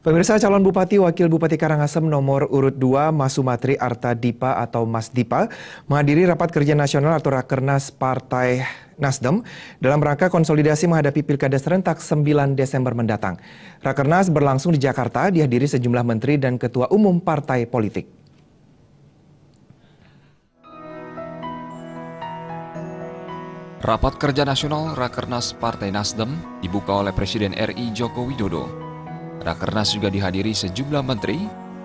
Pemirsa, calon Bupati Wakil Bupati Karangasem nomor urut 2 Mas Sumatri Arta Dipa atau Mas Dipa menghadiri rapat kerja nasional atau Rakernas Partai Nasdem dalam rangka konsolidasi menghadapi Pilkada serentak 9 Desember mendatang. Rakernas berlangsung di Jakarta, dihadiri sejumlah menteri dan ketua umum partai politik. Rapat kerja nasional Rakernas Partai Nasdem dibuka oleh Presiden RI Joko Widodo. Rakernas juga dihadiri sejumlah menteri,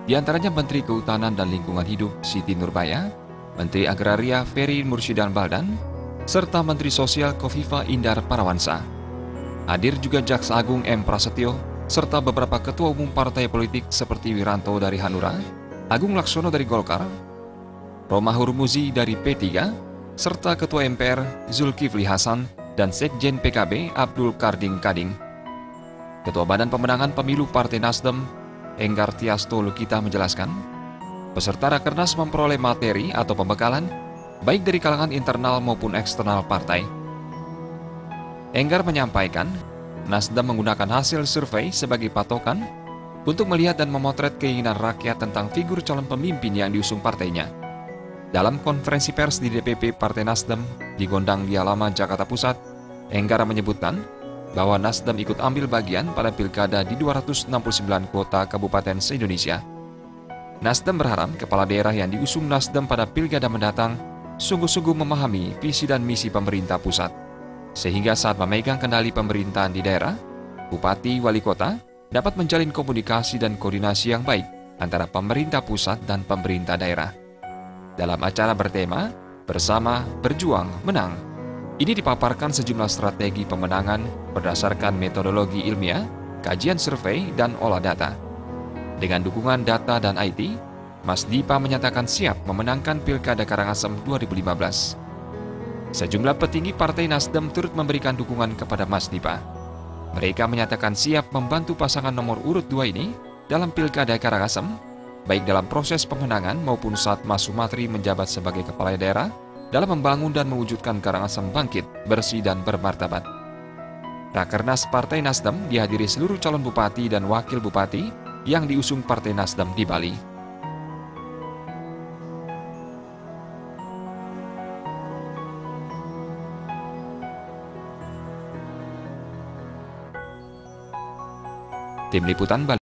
diantaranya Menteri Kehutanan dan Lingkungan Hidup Siti Nurbaya, Menteri Agraria Ferry Murshidan Baldan, serta Menteri Sosial Kofifa Indar Parawansa. Hadir juga Jaksa Agung M. Prasetyo, serta beberapa ketua umum partai politik seperti Wiranto dari Hanura, Agung Laksono dari Golkar, Roma Hurmuzi dari P3, serta Ketua MPR Zulkifli Hasan dan Sekjen PKB Abdul Karding Kading. Ketua Badan Pemenangan Pemilu Partai Nasdem, Enggar Tiasto Lukita menjelaskan, peserta Rakernas memperoleh materi atau pembekalan, baik dari kalangan internal maupun eksternal partai. Enggar menyampaikan, Nasdem menggunakan hasil survei sebagai patokan untuk melihat dan memotret keinginan rakyat tentang figur calon pemimpin yang diusung partainya. Dalam konferensi pers di DPP Partai Nasdem di Gondang Dia Lama, Jakarta Pusat, Enggar menyebutkan bahwa Nasdem ikut ambil bagian pada pilkada di 269 kota kabupaten se-Indonesia. Nasdem berharap kepala daerah yang diusung Nasdem pada pilkada mendatang sungguh-sungguh memahami visi dan misi pemerintah pusat, sehingga saat memegang kendali pemerintahan di daerah, bupati, wali kota dapat menjalin komunikasi dan koordinasi yang baik antara pemerintah pusat dan pemerintah daerah. Dalam acara bertema Bersama Berjuang Menang, ini dipaparkan sejumlah strategi pemenangan berdasarkan metodologi ilmiah, kajian survei, dan olah data. Dengan dukungan data dan IT, Mas Dipa menyatakan siap memenangkan Pilkada Karangasem 2015. Sejumlah petinggi Partai Nasdem turut memberikan dukungan kepada Mas Dipa. Mereka menyatakan siap membantu pasangan nomor urut 2 ini dalam Pilkada Karangasem, baik dalam proses pemenangan maupun saat Mas Sumatri menjabat sebagai kepala daerah, dalam membangun dan mewujudkan Karangasem bangkit, bersih, dan bermartabat. Rakernas Partai Nasdem dihadiri seluruh calon bupati dan wakil bupati yang diusung Partai Nasdem di Bali. Tim Liputan Bali.